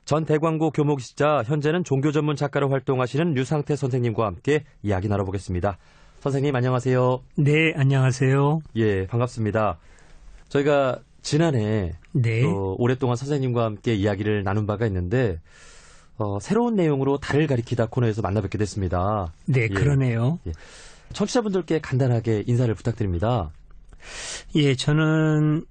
전 대광고 교목시자, 현재는 종교 전문 작가로 활동하시는 류상태 선생님과 함께 이야기 나눠보겠습니다. 선생님 안녕하세요. 네, 안녕하세요. 예, 반갑습니다. 저희가 지난해 오랫동안 선생님과 함께 이야기를 나눈 바가 있는데 새로운 내용으로 달을 가리키다 코너에서 만나 뵙게 됐습니다. 네, 예, 그러네요. 예. 청취자분들께 간단하게 인사를 부탁드립니다. 예, 저는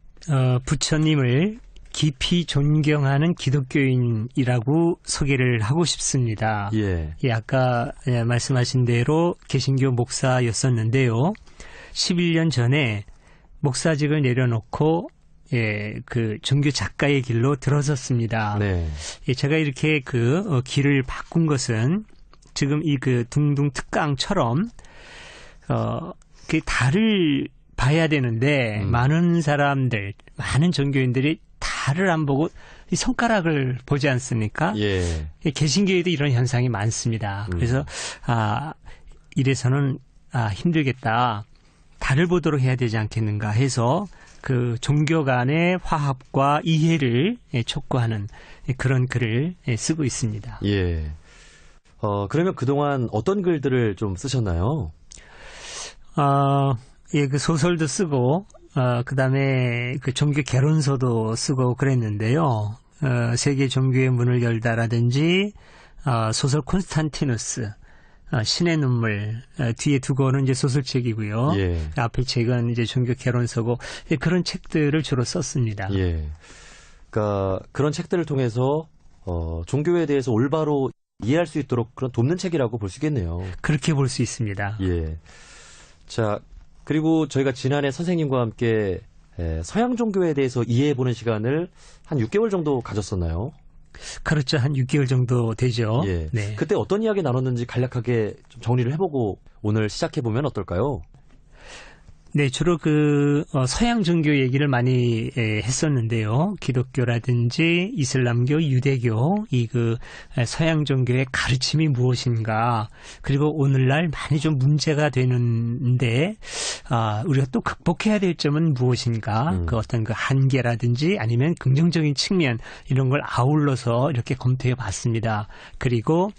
부처님을 깊이 존경하는 기독교인이라고 소개를 하고 싶습니다. 예. 예, 아까 말씀하신 대로 개신교 목사였었는데요. 11년 전에 목사직을 내려놓고 그 종교 작가의 길로 들어섰습니다. 네. 예, 제가 이렇게 길을 바꾼 것은 지금 이 둥둥 특강처럼 그 달을 봐야 되는데 많은 사람들, 많은 종교인들이 달을 안 보고 이 손가락을 보지 않습니까? 예. 개신교에도 이런 현상이 많습니다. 그래서 이래서는 힘들겠다. 달을 보도록 해야 되지 않겠는가 해서 그 종교 간의 화합과 이해를 촉구하는 그런 글을 쓰고 있습니다. 예. 그러면 그동안 어떤 글들을 좀 쓰셨나요? 예, 그 소설도 쓰고, 그 다음에 그 종교 개론서도 쓰고 그랬는데요. 세계 종교의 문을 열다라든지, 소설 콘스탄티누스, 신의 눈물, 뒤에 두 권은 이제 소설책이고요. 예. 앞에 책은 이제 종교 개론서고, 예, 그런 책들을 주로 썼습니다. 예. 그러니까 그런 책들을 통해서, 종교에 대해서 올바로 이해할 수 있도록 그런 돕는 책이라고 볼 수 있겠네요. 그렇게 볼 수 있습니다. 예. 자, 그리고 저희가 지난해 선생님과 함께 서양 종교에 대해서 이해해보는 시간을 한 6개월 정도 가졌었나요? 그렇죠. 한 6개월 정도 되죠. 예. 네. 그때 어떤 이야기 나눴는지 간략하게 좀 정리를 해보고 오늘 시작해보면 어떨까요? 네, 주로 서양 종교 얘기를 많이 했었는데요. 기독교라든지 이슬람교, 유대교, 서양 종교의 가르침이 무엇인가, 그리고 오늘날 많이 좀 문제가 되는데, 우리가 또 극복해야 될 점은 무엇인가, 그 어떤 그 한계라든지 아니면 긍정적인 측면, 이런 걸 아울러서 이렇게 검토해 봤습니다. 그리고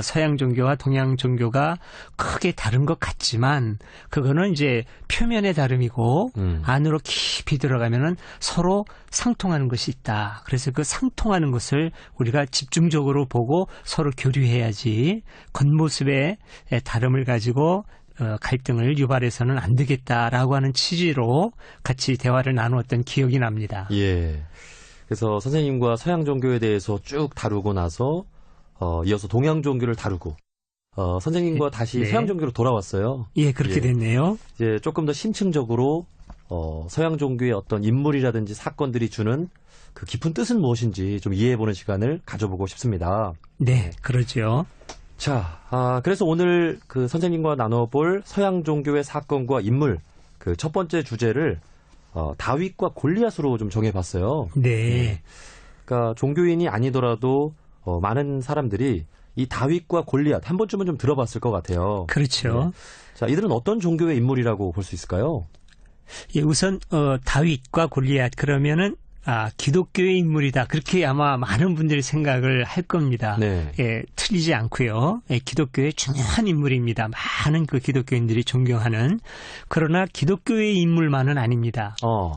서양 종교와 동양 종교가 크게 다른 것 같지만 그거는 이제 표면의 다름이고 안으로 깊이 들어가면은 서로 상통하는 것이 있다. 그래서 그 상통하는 것을 우리가 집중적으로 보고 서로 교류해야지 겉모습의 다름을 가지고 갈등을 유발해서는 안 되겠다라고 하는 취지로 같이 대화를 나누었던 기억이 납니다. 예. 그래서 선생님과 서양 종교에 대해서 쭉 다루고 나서 이어서 동양 종교를 다루고 선생님과 다시 네. 서양 종교로 돌아왔어요. 예, 그렇게 됐네요. 이제 조금 더 심층적으로 서양 종교의 어떤 인물이라든지 사건들이 주는 그 깊은 뜻은 무엇인지 좀 이해해보는 시간을 가져보고 싶습니다. 네, 그러죠. 자, 그래서 오늘 그 선생님과 나눠볼 서양 종교의 사건과 인물 그 첫 번째 주제를 다윗과 골리앗으로 좀 정해봤어요. 네. 그러니까 종교인이 아니더라도 많은 사람들이 이 다윗과 골리앗 한 번쯤은 좀 들어봤을 것 같아요. 그렇죠. 네. 자, 이들은 어떤 종교의 인물이라고 볼 수 있을까요? 예, 우선 다윗과 골리앗 그러면은 기독교의 인물이다. 그렇게 아마 많은 분들이 생각을 할 겁니다. 네. 예, 틀리지 않고요. 예, 기독교의 중요한 인물입니다. 많은 그 기독교인들이 존경하는. 그러나 기독교의 인물만은 아닙니다.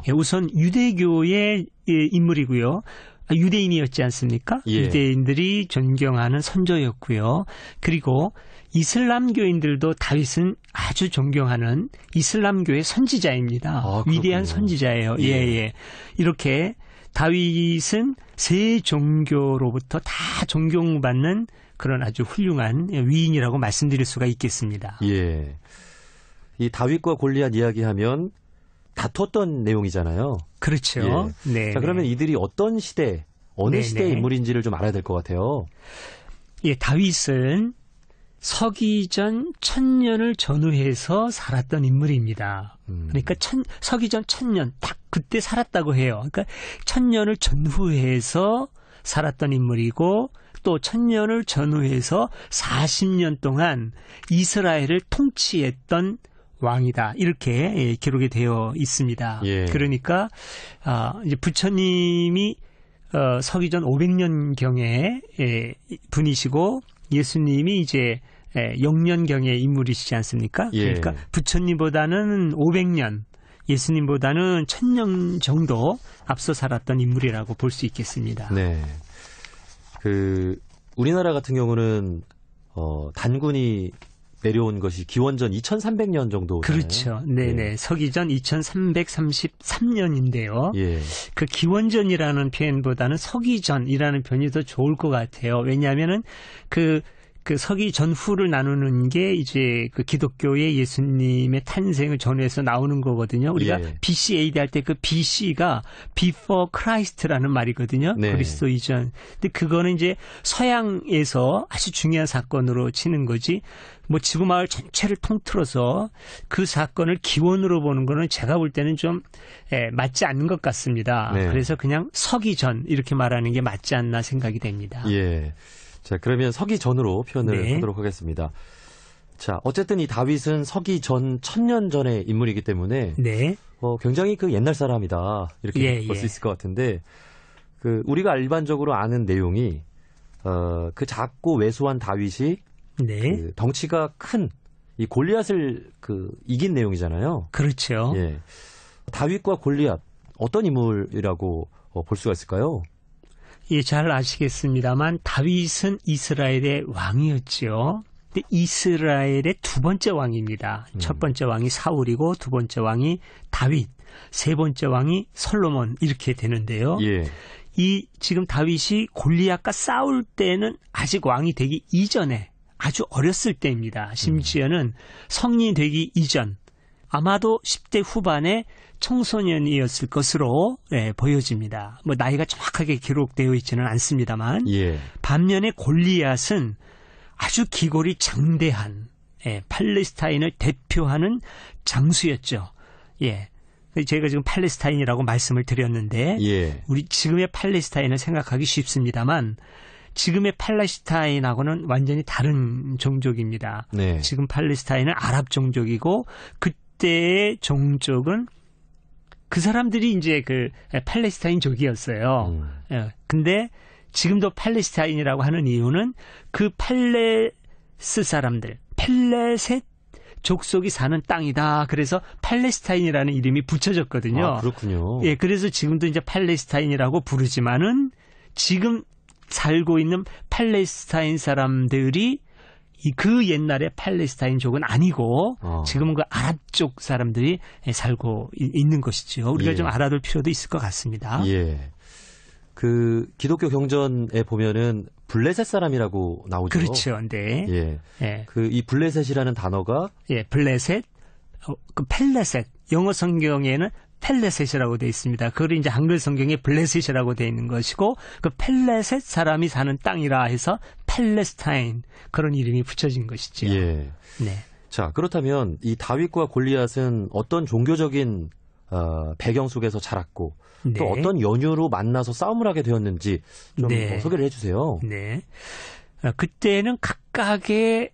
예, 우선 유대교의 인물이고요. 유대인이었지 않습니까? 예. 유대인들이 존경하는 선조였고요. 그리고 이슬람교인들도 다윗은 아주 존경하는 이슬람교의 선지자입니다. 위대한 선지자예요. 예. 이렇게 다윗은 세 종교로부터 다 존경받는 그런 아주 훌륭한 위인이라고 말씀드릴 수가 있겠습니다. 예. 이 다윗과 골리앗 이야기하면 다퉜던 내용이잖아요. 그렇죠. 예. 네. 자, 그러면 이들이 어떤 시대, 어느 시대의 인물인지를 좀 알아야 될 것 같아요. 예, 다윗은 서기전 1000년을 전후해서 살았던 인물입니다. 그러니까 서기전 1000년 딱 그때 살았다고 해요. 그러니까 1000년을 전후해서 살았던 인물이고 또 1000년을 전후해서 40년 동안 이스라엘을 통치했던 왕이다. 이렇게 기록이 되어 있습니다. 예. 그러니까 이제 부처님이 서기전 500년경의 분이시고 예수님이 이제 0년경의 인물이시지 않습니까? 예. 그러니까 부처님보다는 500년, 예수님보다는 1000년 정도 앞서 살았던 인물이라고 볼 수 있겠습니다. 네. 우리나라 같은 경우는 단군이 내려온 것이 기원전 2300년 정도. 그렇죠. 네네. 서기전 2333년인데요. 예. 그 기원전이라는 표현보다는 서기전이라는 표현이 더 좋을 것 같아요. 왜냐하면은 그 서기 전후를 나누는 게 이제 그 기독교의 예수님의 탄생을 전후해서 나오는 거거든요. 우리가 예. BC AD 할 때 그 BC가 Before Christ라는 말이거든요. 네. 그리스도 이전. 근데 그거는 이제 서양에서 아주 중요한 사건으로 치는 거지. 뭐 지구마을 전체를 통틀어서 그 사건을 기원으로 보는 거는 제가 볼 때는 좀 맞지 않는 것 같습니다. 네. 그래서 그냥 서기전 이렇게 말하는 게 맞지 않나 생각이 됩니다. 예. 자, 그러면 서기전으로 표현을 네. 하도록 하겠습니다. 자, 어쨌든 이 다윗은 서기전 1000년 전의 인물이기 때문에 네. 굉장히 그 옛날 사람이다 이렇게 볼 수 있을 것 같은데 우리가 일반적으로 아는 내용이 그 작고 왜소한 다윗이 네. 덩치가 큰 이 골리앗을 이긴 내용이잖아요. 그렇죠. 예. 다윗과 골리앗 어떤 인물이라고 볼 수가 있을까요? 예, 잘 아시겠습니다만 다윗은 이스라엘의 왕이었죠. 근데 이스라엘의 두 번째 왕입니다. 첫 번째 왕이 사울이고 두 번째 왕이 다윗, 세 번째 왕이 솔로몬 이렇게 되는데요. 예. 지금 다윗이 골리앗과 싸울 때는 아직 왕이 되기 이전에 아주 어렸을 때입니다. 심지어는 성인이 되기 이전, 아마도 10대 후반에 청소년이었을 것으로 보여집니다. 뭐 나이가 정확하게 기록되어 있지는 않습니다만 예. 반면에 골리앗은 아주 기골이 장대한 팔레스타인을 대표하는 장수였죠. 예. 제가 지금 팔레스타인이라고 말씀을 드렸는데 예. 우리 지금의 팔레스타인을 생각하기 쉽습니다만 지금의 팔레스타인하고는 완전히 다른 종족입니다. 네. 지금 팔레스타인은 아랍 종족이고 그때의 종족은 그 사람들이 이제 팔레스타인족이었어요. 근데 지금도 팔레스타인이라고 하는 이유는 그 팔레스 사람들, 팔레셋 족속이 사는 땅이다. 그래서 팔레스타인이라는 이름이 붙여졌거든요. 아, 그렇군요. 예, 그래서 지금도 이제 팔레스타인이라고 부르지만은 지금 살고 있는 팔레스타인 사람들이 그 옛날의 팔레스타인족은 아니고 지금은 그 아랍 쪽 사람들이 살고 있는 것이죠. 우리가 좀 알아둘 필요도 있을 것 같습니다. 예. 기독교 경전에 보면은 블레셋 사람이라고 나오죠. 그렇죠. 네. 예. 예. 이 블레셋이라는 단어가 블레셋, 펠레셋. 영어 성경에는 펠레셋이라고 되어 있습니다. 그걸 이제 한글 성경에 블레셋이라고 되어 있는 것이고 그 펠레셋 사람이 사는 땅이라 해서 팔레스타인 그런 이름이 붙여진 것이죠. 예. 네. 자, 그렇다면 이 다윗과 골리앗은 어떤 종교적인 배경 속에서 자랐고 네. 또 어떤 연유로 만나서 싸움을 하게 되었는지 좀 소개를 해주세요. 네. 그때는 각각의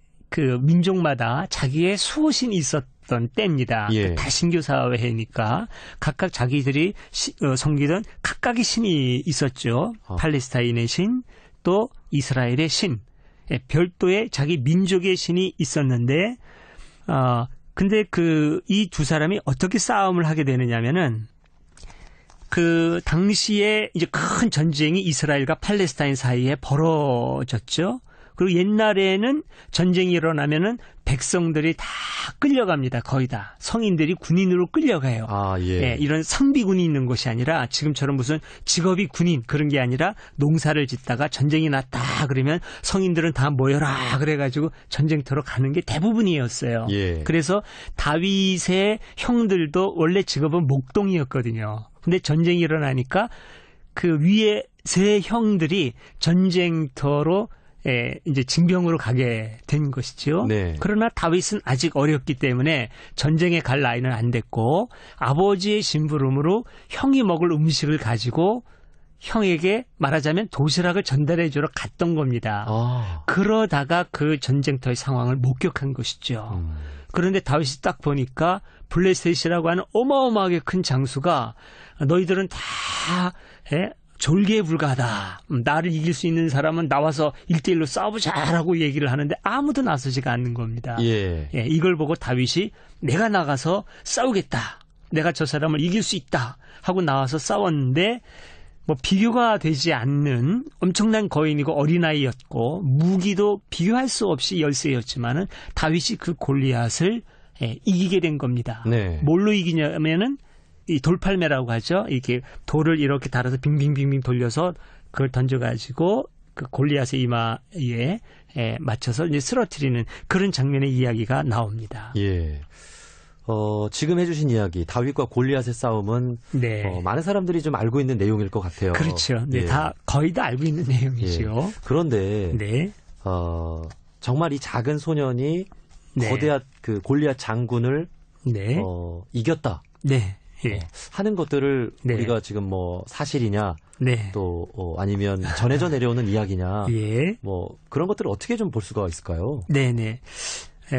민족마다 자기의 수호신이 있었던 때입니다. 예. 다신교 사회니까 각각 자기들이 섬기던 각각의 신이 있었죠. 팔레스타인의 신, 또 이스라엘의 신, 별도의 자기 민족의 신이 있었는데, 근데 이 두 사람이 어떻게 싸움을 하게 되느냐면은, 당시에 이제 큰 전쟁이 이스라엘과 팔레스타인 사이에 벌어졌죠. 그리고 옛날에는 전쟁이 일어나면은 백성들이 다 끌려갑니다. 거의 다. 성인들이 군인으로 끌려가요. 아, 예. 예, 이런 상비군이 있는 것이 아니라 지금처럼 무슨 직업이 군인 그런 게 아니라 농사를 짓다가 전쟁이 났다 그러면 성인들은 다 모여라 그래가지고 전쟁터로 가는 게 대부분이었어요. 예. 그래서 다윗의 형들도 원래 직업은 목동이었거든요. 근데 전쟁이 일어나니까 그 위에 세 형들이 전쟁터로 이제 징병으로 가게 된 것이죠. 네. 그러나 다윗은 아직 어렸기 때문에 전쟁에 갈 나이는 안 됐고 아버지의 심부름으로 형이 먹을 음식을 가지고 형에게 말하자면 도시락을 전달해 주러 갔던 겁니다. 그러다가 그 전쟁터의 상황을 목격한 것이죠. 그런데 다윗이 딱 보니까 블레셋이라고 하는 어마어마하게 큰 장수가 너희들은 다 졸개에 불과하다. 나를 이길 수 있는 사람은 나와서 1대1로 싸우자라고 얘기를 하는데 아무도 나서지가 않는 겁니다. 예. 예, 이걸 보고 다윗이 내가 나가서 싸우겠다. 내가 저 사람을 이길 수 있다 하고 나와서 싸웠는데 뭐 비교가 되지 않는 엄청난 거인이고 어린아이였고 무기도 비교할 수 없이 열세였지만은 다윗이 그 골리앗을 이기게 된 겁니다. 네. 뭘로 이기냐면은 이 돌팔매라고 하죠. 이렇게 돌을 이렇게 달아서 빙빙빙빙 돌려서 그걸 던져가지고 그 골리앗의 이마에 맞춰서 이제 쓰러뜨리는 그런 장면의 이야기가 나옵니다. 예. 지금 해주신 이야기 다윗과 골리앗의 싸움은 네. 많은 사람들이 좀 알고 있는 내용일 것 같아요. 그렇죠. 네, 예. 거의 다 알고 있는 내용이죠. 예. 그런데 네. 정말 이 작은 소년이 네. 거대한 그 골리앗 장군을 네. 이겼다. 네. 예. 하는 것들을 네. 우리가 지금 뭐 사실이냐, 네. 또 아니면 전해져 내려오는 이야기냐, 예. 뭐 그런 것들을 어떻게 좀 볼 수가 있을까요? 네네.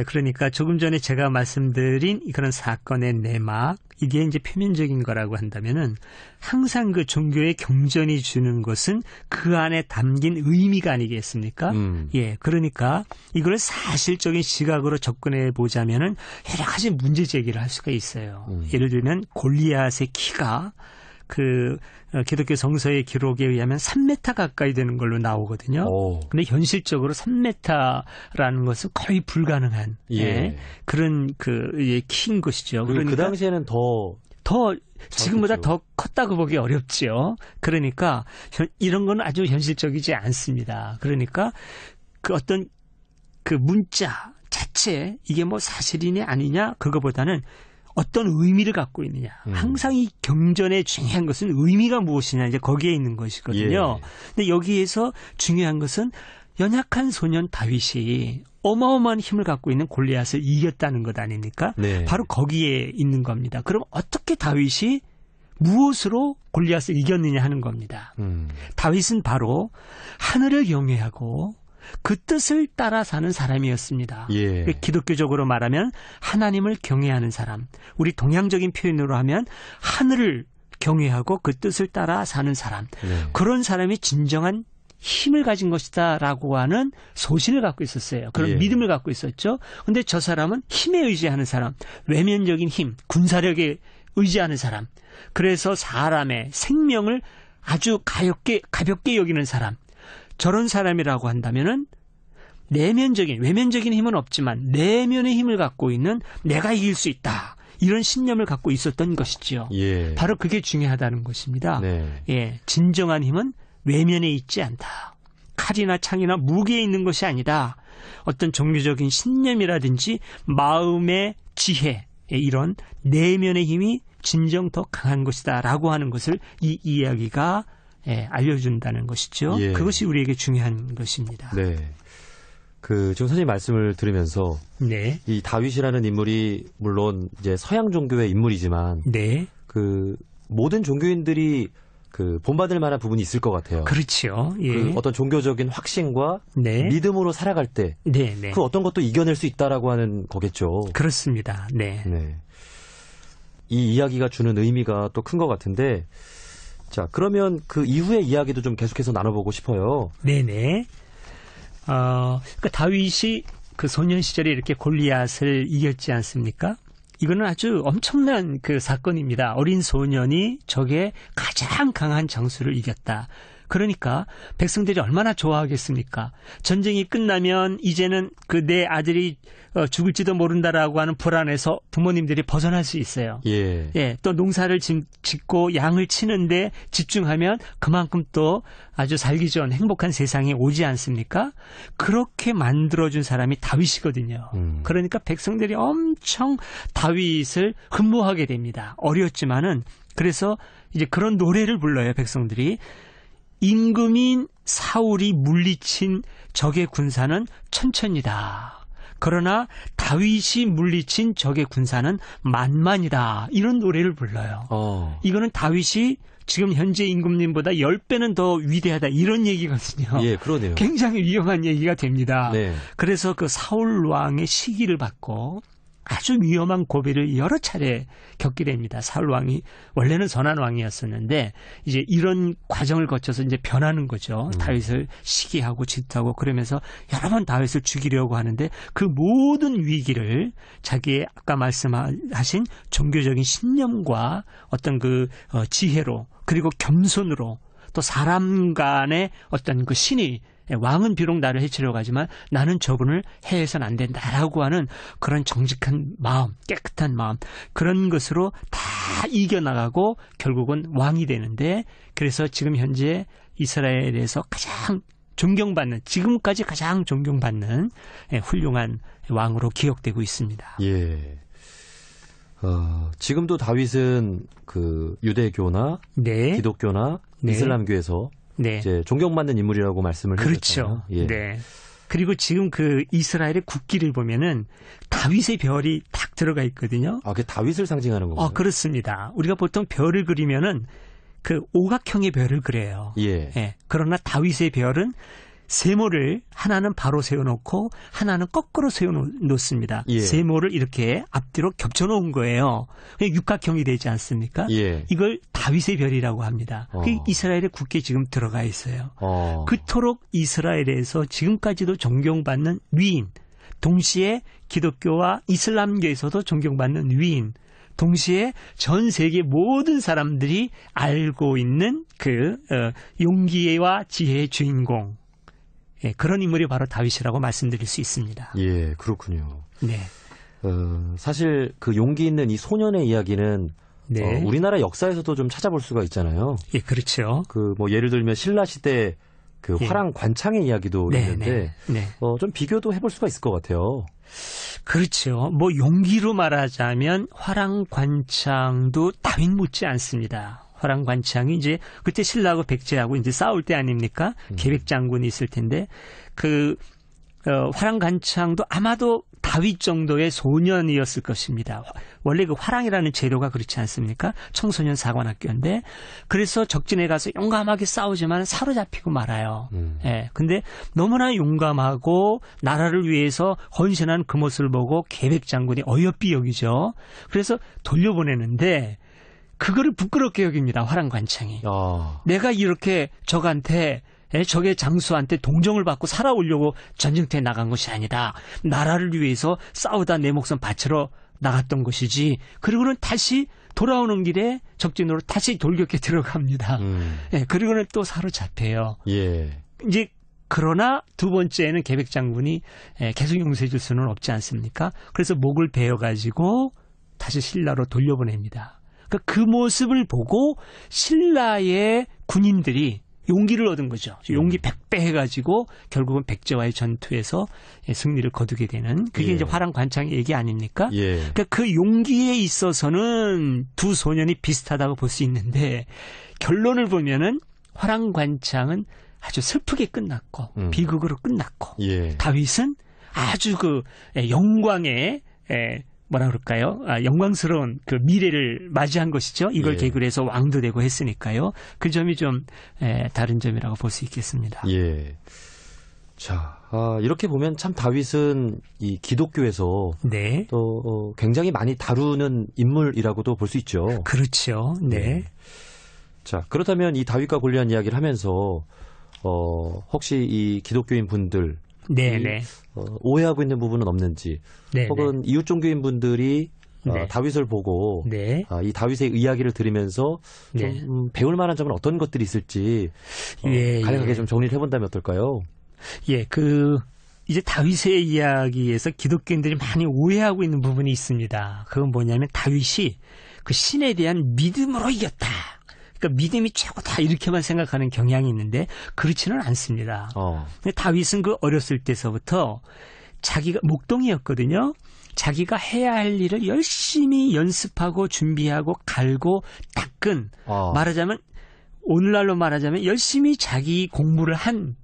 그러니까 조금 전에 제가 말씀드린 그런 사건의 내막, 이게 이제 표면적인 거라고 한다면은 항상 그 종교의 경전이 주는 것은 그 안에 담긴 의미가 아니겠습니까? 예, 그러니까 이걸 사실적인 시각으로 접근해 보자면은 여러 가지 문제 제기를 할 수가 있어요. 예를 들면 골리앗의 키가 그 기독교 성서의 기록에 의하면 3m 가까이 되는 걸로 나오거든요. 근데 현실적으로 3m라는 것은 거의 불가능한 예. 그런 키인 것이죠. 그러니까 그 당시에는 더 지금보다 더 컸다고 보기 어렵죠. 그러니까 이런 건 아주 현실적이지 않습니다. 그러니까 그 어떤 그 문자 자체 이게 뭐 사실이냐 아니냐 그거보다는 어떤 의미를 갖고 있느냐. 항상 이 경전에 중요한 것은 의미가 무엇이냐. 이제 거기에 있는 것이거든요. 예. 근데 여기에서 중요한 것은 연약한 소년 다윗이 어마어마한 힘을 갖고 있는 골리앗을 이겼다는 것 아닙니까? 네. 바로 거기에 있는 겁니다. 그럼 어떻게 다윗이 무엇으로 골리앗을 이겼느냐 하는 겁니다. 다윗은 바로 하늘을 경외하고 그 뜻을 따라 사는 사람이었습니다. 예. 기독교적으로 말하면 하나님을 경외하는 사람. 우리 동양적인 표현으로 하면 하늘을 경외하고 그 뜻을 따라 사는 사람. 네. 그런 사람이 진정한 힘을 가진 것이다라고 하는 소신을 갖고 있었어요. 그런 예. 믿음을 갖고 있었죠. 그런데 저 사람은 힘에 의지하는 사람, 외면적인 힘, 군사력에 의지하는 사람. 그래서 사람의 생명을 아주 가볍게 여기는 사람. 저런 사람이라고 한다면은 외면적인 힘은 없지만 내면의 힘을 갖고 있는 내가 이길 수 있다. 이런 신념을 갖고 있었던 것이지요. 예. 바로 그게 중요하다는 것입니다. 네. 예, 진정한 힘은 외면에 있지 않다. 칼이나 창이나 무기에 있는 것이 아니다. 어떤 종교적인 신념이라든지 마음의 지혜, 이런 내면의 힘이 진정 더 강한 것이다 라고 하는 것을 이 이야기가 알려준다는 것이죠. 예. 그것이 우리에게 중요한 것입니다. 네. 지금 선생님 말씀을 들으면서 네. 이 다윗이라는 인물이 물론 이제 서양 종교의 인물이지만 네. 그 모든 종교인들이 그 본받을 만한 부분이 있을 것 같아요. 그렇죠. 예. 그 어떤 종교적인 확신과 네. 믿음으로 살아갈 때 네, 네. 그 어떤 것도 이겨낼 수 있다라고 하는 거겠죠. 그렇습니다. 네. 네. 이 이야기가 주는 의미가 또 큰 것 같은데, 자 그러면 그 이후의 이야기도 좀 계속해서 나눠보고 싶어요. 네네. 그러니까 다윗이 그 소년 시절에 이렇게 골리앗을 이겼지 않습니까? 이거는 아주 엄청난 그 사건입니다. 어린 소년이 적의 가장 강한 장수를 이겼다. 그러니까 백성들이 얼마나 좋아하겠습니까? 전쟁이 끝나면 이제는 그 내 아들이 죽을지도 모른다라고 하는 불안에서 부모님들이 벗어날 수 있어요. 예. 예, 또 농사를 짓고 양을 치는데 집중하면 그만큼 또 아주 살기 좋은 행복한 세상이 오지 않습니까? 그렇게 만들어준 사람이 다윗이거든요. 그러니까 백성들이 엄청 다윗을 흠모하게 됩니다. 어렸지만은 그래서 이제 그런 노래를 불러요, 백성들이. 임금인 사울이 물리친 적의 군사는 천천이다. 그러나 다윗이 물리친 적의 군사는 만만이다. 이런 노래를 불러요. 이거는 다윗이 지금 현재 임금님보다 10배는 더 위대하다. 이런 얘기거든요. 예, 그러네요. 굉장히 위험한 얘기가 됩니다. 네. 그래서 그 사울 왕의 시기를 받고 아주 위험한 고비를 여러 차례 겪게 됩니다. 사울 왕이 원래는 선한 왕이었었는데 이제 이런 과정을 거쳐서 이제 변하는 거죠. 다윗을 시기하고 질투하고 그러면서 여러 번 다윗을 죽이려고 하는데 그 모든 위기를 자기의 아까 말씀하신 종교적인 신념과 어떤 그 지혜로 그리고 겸손으로 또 사람 간의 어떤 그 신이 왕은 비록 나를 해치려고 하지만 나는 저분을 해해서는 안 된다라고 하는 그런 정직한 마음, 깨끗한 마음 그런 것으로 다 이겨나가고 결국은 왕이 되는데 그래서 지금 현재 이스라엘에서 가장 존경받는 지금까지 가장 존경받는 훌륭한 왕으로 기억되고 있습니다. 예. 지금도 다윗은 그 유대교나 네. 기독교나 네. 이슬람교에서 네. 이제 존경받는 인물이라고 말씀을 그렇죠. 해주셨잖아요. 예. 네. 그리고 지금 그 이스라엘의 국기를 보면은 다윗의 별이 딱 들어가 있거든요. 아, 그게 다윗을 상징하는 건가요? 그렇습니다. 우리가 보통 별을 그리면은 그 오각형의 별을 그려요. 예. 예. 그러나 다윗의 별은 세모를 하나는 바로 세워놓고 하나는 거꾸로 세워놓습니다. 예. 세모를 이렇게 앞뒤로 겹쳐놓은 거예요. 육각형이 되지 않습니까? 예. 이걸 다윗의 별이라고 합니다. 그게 이스라엘의 국기에 지금 들어가 있어요. 그토록 이스라엘에서 지금까지도 존경받는 위인, 동시에 기독교와 이슬람교에서도 존경받는 위인, 동시에 전 세계 모든 사람들이 알고 있는 그 용기와 지혜의 주인공, 예, 그런 인물이 바로 다윗이라고 말씀드릴 수 있습니다. 예, 그렇군요. 네. 사실 그 용기 있는 이 소년의 이야기는 네. 우리나라 역사에서도 좀 찾아볼 수가 있잖아요. 예, 그렇죠. 그 뭐 예를 들면 신라 시대 그 예. 화랑 관창의 이야기도 네, 있는데 네, 네. 좀 비교도 해볼 수가 있을 것 같아요. 그렇죠. 뭐 용기로 말하자면 화랑 관창도 다윗 못지 않습니다. 화랑 관창이 이제 그때 신라하고 백제하고 이제 싸울 때 아닙니까? 계백 장군이 있을 텐데 그 화랑 관창도 아마도 다윗 정도의 소년이었을 것입니다. 원래 그 화랑이라는 제도가 그렇지 않습니까? 청소년 사관학교인데 그래서 적진에 가서 용감하게 싸우지만 사로잡히고 말아요. 예. 근데 너무나 용감하고 나라를 위해서 헌신한 그 모습을 보고 계백 장군이 어여삐 여기죠. 그래서 돌려보내는데 그거를 부끄럽게 여깁니다. 화랑 관창이. 내가 이렇게 적한테 적의 장수한테 동정을 받고 살아오려고 전쟁터에 나간 것이 아니다. 나라를 위해서 싸우다 내 목숨 바치러 나갔던 것이지. 그리고는 다시 돌아오는 길에 적진으로 다시 돌격해 들어갑니다. 예, 그리고는 또 사로잡혀요. 예. 이제 그러나 두 번째는 계백 장군이 계속 용서해 줄 수는 없지 않습니까? 그래서 목을 베어가지고 다시 신라로 돌려보냅니다. 그러니까 그 모습을 보고 신라의 군인들이 용기를 얻은 거죠. 용기 100배 해가지고 결국은 백제와의 전투에서 승리를 거두게 되는 그게 이제 화랑 관창의 얘기 아닙니까? 그러니까 그 용기에 있어서는 두 소년이 비슷하다고 볼 수 있는데 결론을 보면은 화랑 관창은 아주 슬프게 끝났고 비극으로 끝났고 다윗은 아주 그 영광의 뭐라 그럴까요? 영광스러운 그 미래를 맞이한 것이죠. 이걸 계기로 해서 왕도 되고 했으니까요. 그 점이 좀 다른 점이라고 볼 수 있겠습니다. 예. 자, 이렇게 보면 참 다윗은 이 기독교에서 또 굉장히 많이 다루는 인물이라고도 볼 수 있죠. 그렇죠. 네. 자, 그렇다면 이 다윗과 골리앗 이야기를 하면서 혹시 이 기독교인 분들 네네. 오해하고 있는 부분은 없는지, 혹은 이웃 종교인 분들이 다윗을 보고 이 다윗의 이야기를 들으면서 좀 배울 만한 점은 어떤 것들이 있을지 간략하게 좀 정리를 해본다면 어떨까요? 예, 이제 다윗의 이야기에서 기독교인들이 많이 오해하고 있는 부분이 있습니다. 그건 뭐냐면 다윗이 그 신에 대한 믿음으로 이겼다. 그러니까 믿음이 최고다 이렇게만 생각하는 경향이 있는데 그렇지는 않습니다. 근데 다윗은 그 어렸을 때서부터 자기가 목동이었거든요. 자기가 해야 할 일을 열심히 연습하고 준비하고 갈고 닦은 말하자면 오늘날로 말하자면 열심히 자기 공부를 한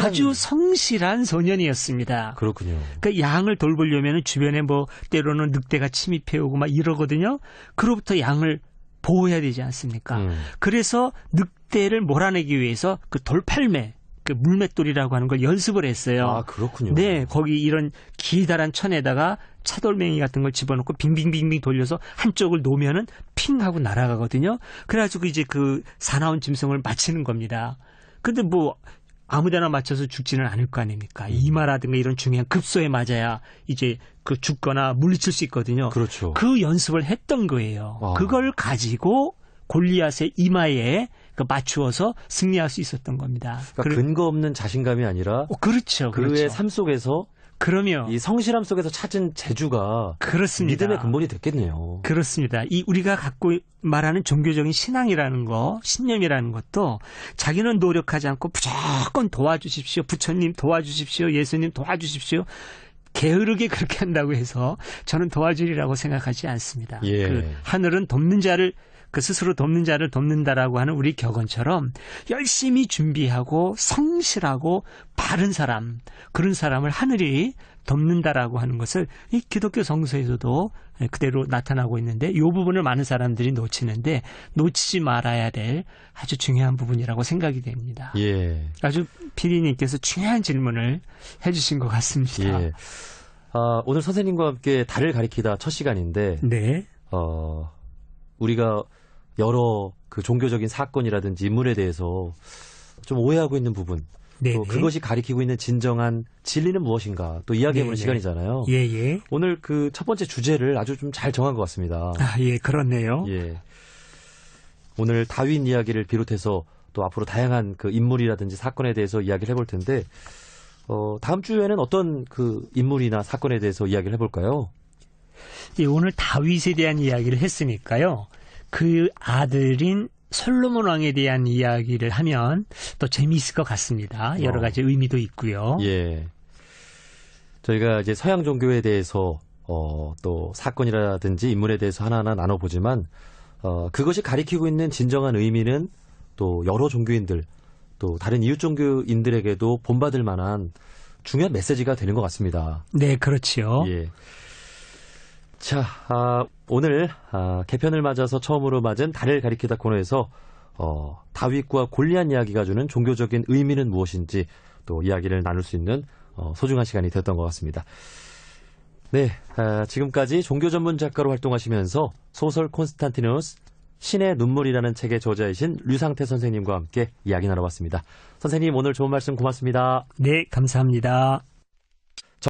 아주 성실한 소년이었습니다. 그렇군요. 그러니까 양을 돌보려면 주변에 뭐 때로는 늑대가 침입해오고 막 이러거든요. 그로부터 양을 보호해야 되지 않습니까? 그래서 늑대를 몰아내기 위해서 그 돌팔매 그 물맷돌이라고 하는 걸 연습을 했어요. 아, 그렇군요. 네, 거기 이런 기다란 천에다가 차돌맹이 같은 걸 집어넣고 빙빙빙빙 돌려서 한쪽을 놓으면은 핑 하고 날아가거든요. 그래가지고 이제 그 사나운 짐승을 맞히는 겁니다. 근데 뭐 아무데나 맞춰서 죽지는 않을 거 아닙니까? 이마라든가 이런 중요한 급소에 맞아야 이제 그 죽거나 물리칠 수 있거든요. 그렇죠. 그 연습을 했던 거예요. 그걸 가지고 골리앗의 이마에 맞추어서 승리할 수 있었던 겁니다. 그러니까 근거 없는 자신감이 아니라 그렇죠. 그의 삶 속에서 그러면 이 성실함 속에서 찾은 재주가 그렇습니다. 믿음의 근본이 됐겠네요. 그렇습니다. 이 우리가 갖고 말하는 종교적인 신앙이라는 거, 신념이라는 것도 자기는 노력하지 않고 무조건 도와주십시오. 부처님 도와주십시오. 예수님 도와주십시오. 게으르게 그렇게 한다고 해서 저는 도와주리라고 생각하지 않습니다. 예. 그 하늘은 돕는 자를 스스로 돕는 자를 돕는다라고 하는 우리 격언처럼 열심히 준비하고 성실하고 바른 사람, 그런 사람을 하늘이 돕는다라고 하는 것을 이 기독교 성서에서도 그대로 나타나고 있는데 이 부분을 많은 사람들이 놓치는데 놓치지 말아야 될 아주 중요한 부분이라고 생각이 됩니다. 예. 아주 PD님께서 중요한 질문을 해주신 것 같습니다. 예. 오늘 선생님과 함께 달을 가리키다 첫 시간인데 네. 우리가 여러 그 종교적인 사건이라든지 인물에 대해서 좀 오해하고 있는 부분, 또 그것이 가리키고 있는 진정한 진리는 무엇인가 또 이야기해보는 시간이잖아요. 예. 오늘 그 첫 번째 주제를 아주 좀 잘 정한 것 같습니다. 아, 예, 그렇네요. 예. 오늘 다윈 이야기를 비롯해서 또 앞으로 다양한 그 인물이라든지 사건에 대해서 이야기를 해볼 텐데, 다음 주에는 어떤 그 인물이나 사건에 대해서 이야기를 해볼까요? 예, 오늘 다윗에 대한 이야기를 했으니까요. 그 아들인 솔로몬 왕에 대한 이야기를 하면 또 재미있을 것 같습니다. 여러 가지 의미도 있고요. 예. 저희가 이제 서양 종교에 대해서 또 사건이라든지 인물에 대해서 하나하나 나눠보지만 그것이 가리키고 있는 진정한 의미는 또 여러 종교인들 또 다른 이웃 종교인들에게도 본받을 만한 중요한 메시지가 되는 것 같습니다. 네, 그렇죠. 예. 자, 오늘 개편을 맞아서 처음으로 맞은 달을 가리키다 코너에서 다윗과 골리앗 이야기가 주는 종교적인 의미는 무엇인지 또 이야기를 나눌 수 있는 소중한 시간이 됐던 것 같습니다. 네, 지금까지 종교 전문 작가로 활동하시면서 소설 콘스탄티누스 신의 눈물이라는 책의 저자이신 류상태 선생님과 함께 이야기 나눠봤습니다. 선생님, 오늘 좋은 말씀 고맙습니다. 네, 감사합니다.